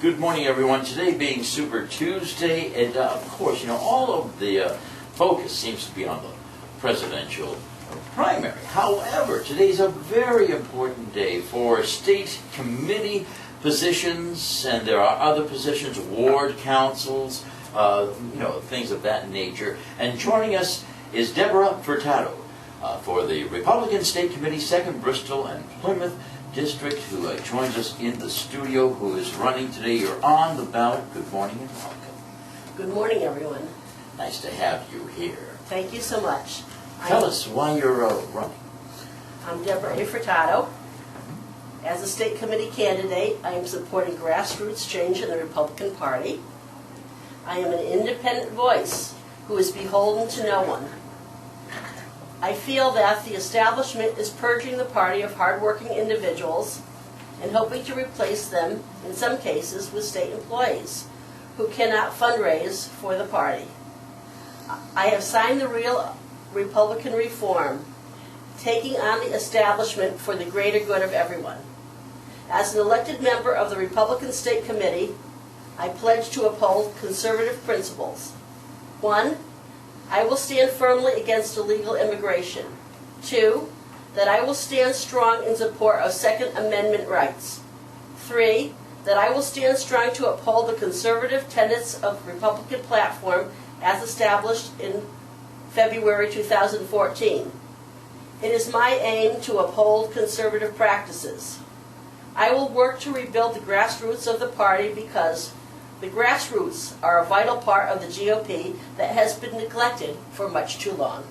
Good morning, everyone. Today being Super Tuesday, and of course, all of the focus seems to be on the presidential primary. However, today's a very important day for state committee positions, and there are other positions, ward councils, things of that nature. And joining us is Deborah Furtado for the Republican State Committee, 2nd Bristol and Plymouth District, who joins us in the studio, who is running today. You're on the ballot. Good morning and welcome. Good morning, everyone. Nice to have you here. Thank you so much. Tell us why you're running. I'm Deborah Furtado. As a state committee candidate, I am supporting grassroots change in the Republican Party. I am an independent voice who is beholden to no one. I feel that the establishment is purging the party of hardworking individuals and hoping to replace them, in some cases, with state employees who cannot fundraise for the party. I have signed the real Republican reform, taking on the establishment for the greater good of everyone. As an elected member of the Republican State Committee, I pledge to uphold conservative principles. 1, I will stand firmly against illegal immigration. 2, that I will stand strong in support of Second Amendment rights. 3, that I will stand strong to uphold the conservative tenets of the Republican platform as established in February 2014. It is my aim to uphold conservative practices. I will work to rebuild the grassroots of the party because the grassroots are a vital part of the GOP that has been neglected for much too long.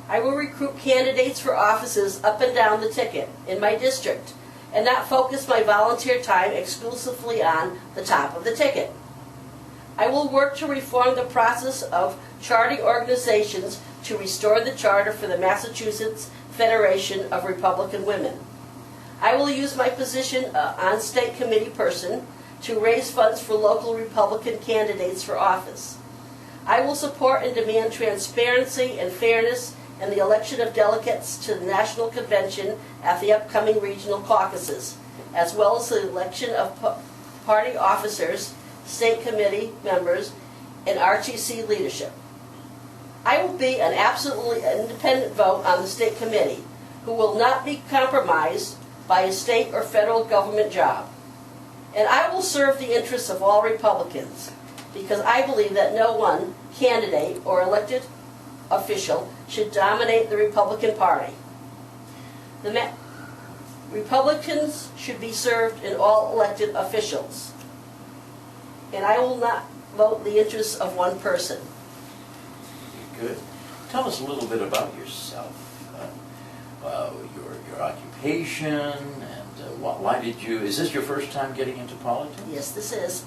I will recruit candidates for offices up and down the ticket in my district and not focus my volunteer time exclusively on the top of the ticket. I will work to reform the process of charting organizations to restore the charter for the Massachusetts Federation of Republican Women. I will use my position on state committee person to raise funds for local Republican candidates for office. I will support and demand transparency and fairness in the election of delegates to the National Convention at the upcoming regional caucuses, as well as the election of party officers, state committee members, and RTC leadership. I will be an absolutely independent vote on the state committee who will not be compromised by a state or federal government job. And I will serve the interests of all Republicans because I believe that no one candidate or elected official should dominate the Republican Party. Republicans should be served in all elected officials. And I will not vote the interests of one person. Good. Tell us a little bit about yourself, your occupation, and why did you, is this your first time getting into politics? Yes, this is.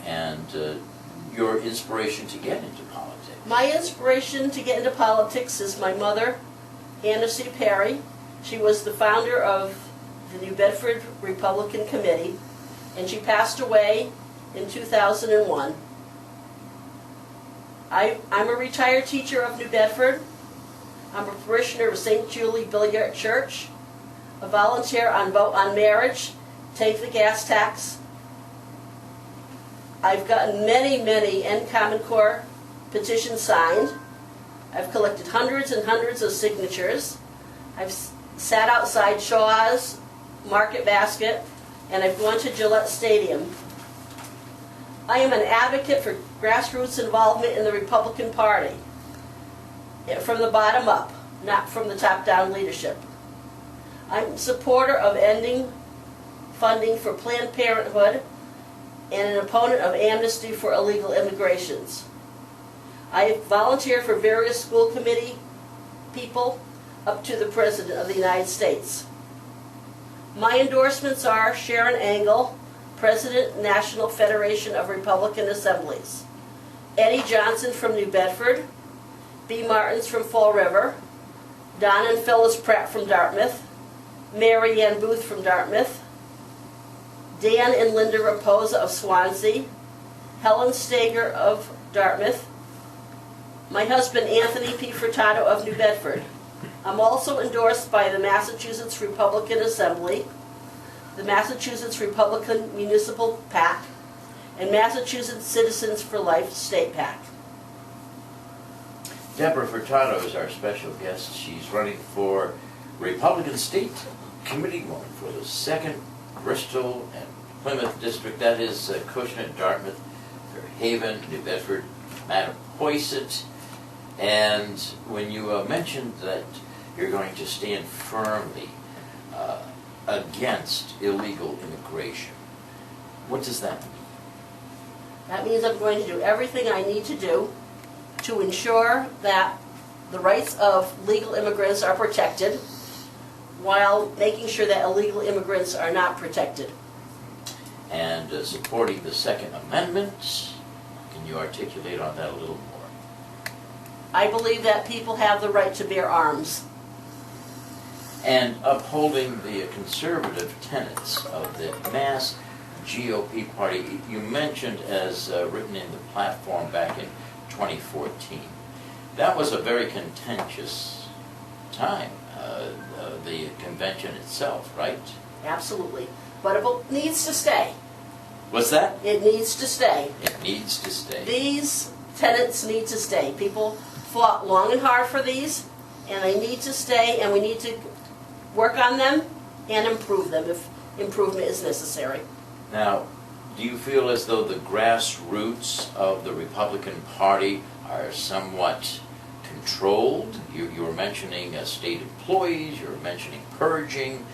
And your inspiration to get into politics? My inspiration to get into politics is my mother, Anna C. Perry. She was the founder of the New Bedford Republican Committee, and she passed away in 2001. I'm a retired teacher of New Bedford. I'm a parishioner of St. Julie Billiard Church, a volunteer on Vote on Marriage, Take the Gas Tax. I've gotten many End Common Core petitions signed. I've collected hundreds and hundreds of signatures. I've sat outside Shaw's Market Basket, and I've gone to Gillette Stadium. I am an advocate for grassroots involvement in the Republican Party, from the bottom up, not from the top-down leadership. I'm a supporter of ending funding for Planned Parenthood and an opponent of amnesty for illegal immigrations. I volunteer for various school committee people up to the President of the United States. My endorsements are Sharon Angle, President, National Federation of Republican Assemblies; Eddie Johnson from New Bedford; B. Martins from Fall River; Don and Phyllis Pratt from Dartmouth; Mary Ann Booth from Dartmouth; Dan and Linda Raposa of Swansea; Helen Stager of Dartmouth; my husband Anthony P. Furtado of New Bedford. I'm also endorsed by the Massachusetts Republican Assembly, the Massachusetts Republican Municipal PAC, and Massachusetts Citizens for Life State PAC. Deborah Furtado is our special guest. She's running for Republican State Committeewoman for the 2nd Bristol and Plymouth District. That is Acushnet, Dartmouth, Fairhaven, New Bedford, Mattapoisett. And when you mentioned that you're going to stand firmly against illegal immigration, what does that mean? That means I'm going to do everything I need to do to ensure that the rights of legal immigrants are protected while making sure that illegal immigrants are not protected. And supporting the Second Amendment. Can you articulate on that a little more? I believe that people have the right to bear arms. And upholding the conservative tenets of the Mass GOP party. You mentioned as written in the platform back in 2014. That was a very contentious time, the convention itself, right? Absolutely. But it needs to stay. What's that? It needs to stay. It needs to stay. These tenets need to stay. People fought long and hard for these, and they need to stay, and we need to work on them and improve them if improvement is necessary. Now, do you feel as though the grassroots of the Republican Party are somewhat controlled? You were mentioning state employees, you were mentioning purging.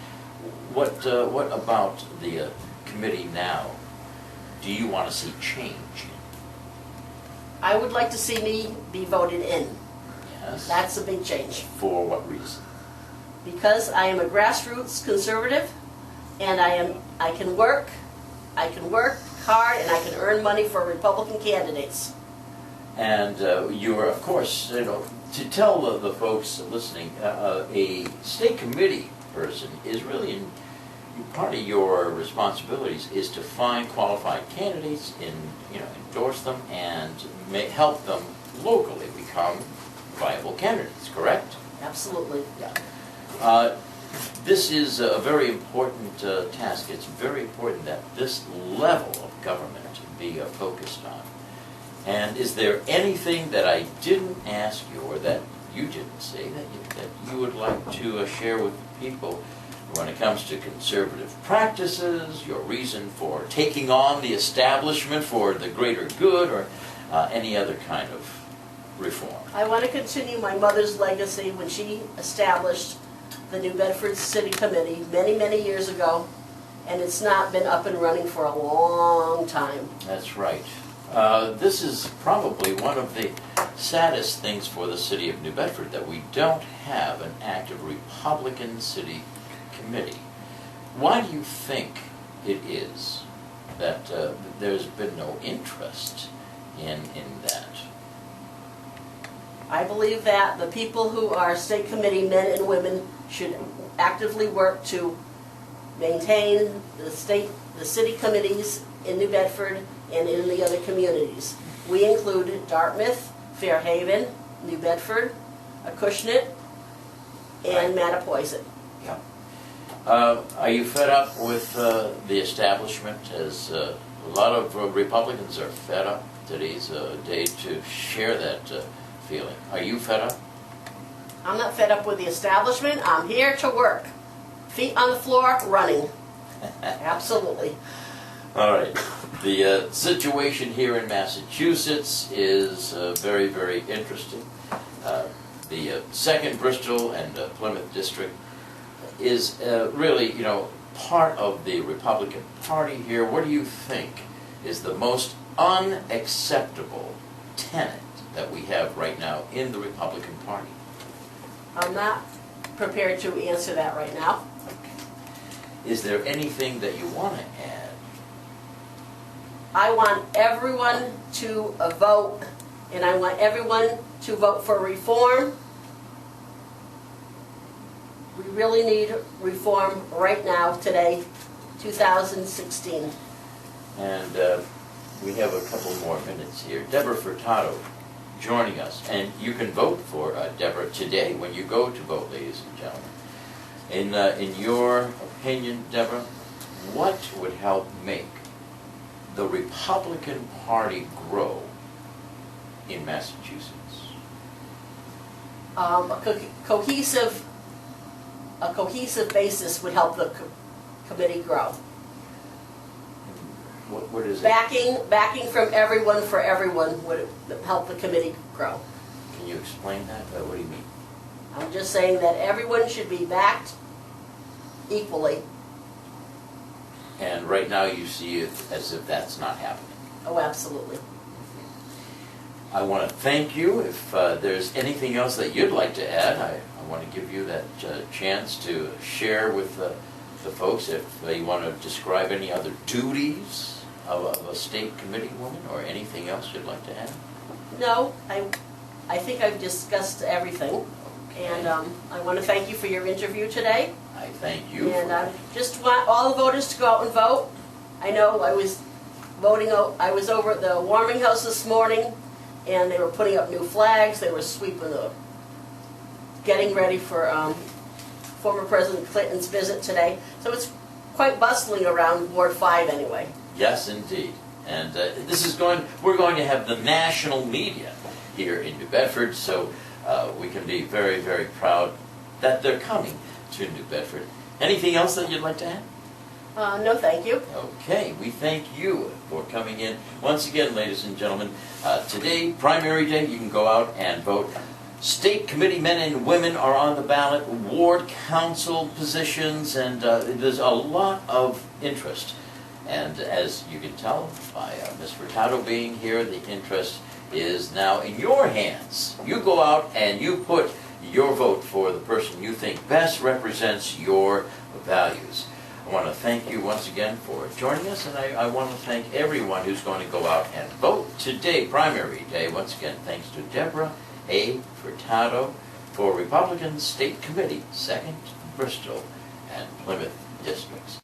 What about the committee now do you want to see change? I would like to see me be voted in. Yes. That's a big change. For what reason? Because I am a grassroots conservative, and I can work hard, and I can earn money for Republican candidates. And you are, of course, to tell the folks listening, a state committee person is really part of your responsibilities is to find qualified candidates, endorse them, and help them locally become viable candidates. Correct? Absolutely. Yeah. This is a very important task. It's very important that this level of government be focused on. And is there anything that I didn't ask you or that you didn't say that you would like to share with people when it comes to conservative practices, your reason for taking on the establishment for the greater good, or any other kind of reform? I want to continue my mother's legacy when she established the New Bedford City Committee many, many years ago, and it's not been up and running for a long time. That's right. This is probably one of the saddest things for the city of New Bedford, that we don't have an active Republican city committee. Why do you think it is that there's been no interest in that? I believe that the people who are state committee men and women should actively work to maintain the city committees in New Bedford and in the other communities. We include Dartmouth, Fairhaven, New Bedford, Acushnet, and Mattapoisett. Yeah. Are you fed up with the establishment? As a lot of Republicans are fed up. Today's day to share that feeling. Are you fed up? I'm not fed up with the establishment. I'm here to work. Feet on the floor, running. Absolutely. All right. The situation here in Massachusetts is very, very interesting. The 2nd Bristol and Plymouth District is really, part of the Republican Party here. What do you think is the most unacceptable tenet that we have right now in the Republican Party? I'm not prepared to answer that right now. Is there anything that you want to add? I want everyone to vote, and I want everyone to vote for reform. We really need reform right now, today, 2016. And we have a couple more minutes here. Deborah Furtado joining us, and you can vote for Deborah today when you go to vote, ladies and gentlemen. In your opinion, Deborah, what would help make the Republican Party grow in Massachusetts? A cohesive basis would help the committee grow. What is it? Backing from everyone for everyone would help the committee grow. Can you explain that? What do you mean? I'm just saying that everyone should be backed equally. And right now you see it as if that's not happening. Oh, absolutely. I want to thank you. If there's anything else that you'd like to add, I want to give you that chance to share with the folks. If you want to describe any other duties of a state committee woman or anything else you'd like to add. No, I think I've discussed everything. Okay. And I want to thank you for your interview today. I thank you. And I just want all the voters to go out and vote. I know I was I was over at the warming house this morning, and they were putting up new flags. They were getting ready for former President Clinton's visit today. So it's quite bustling around Ward 5 anyway. Yes, indeed. And we're going to have the national media here in New Bedford, so we can be very, very proud that they're coming to New Bedford. Anything else that you'd like to add? No, thank you. Okay, we thank you for coming in. Once again, ladies and gentlemen, today, primary day, you can go out and vote. State committee men and women are on the ballot, ward council positions, and there's a lot of interest. And as you can tell by Ms. Furtado being here, the interest is now in your hands. You go out and you put your vote for the person you think best represents your values. I want to thank you once again for joining us, and I want to thank everyone who's going to go out and vote today, primary day. Once again, thanks to Deborah A. Furtado for Republican State Committee, 2nd Bristol and Plymouth districts.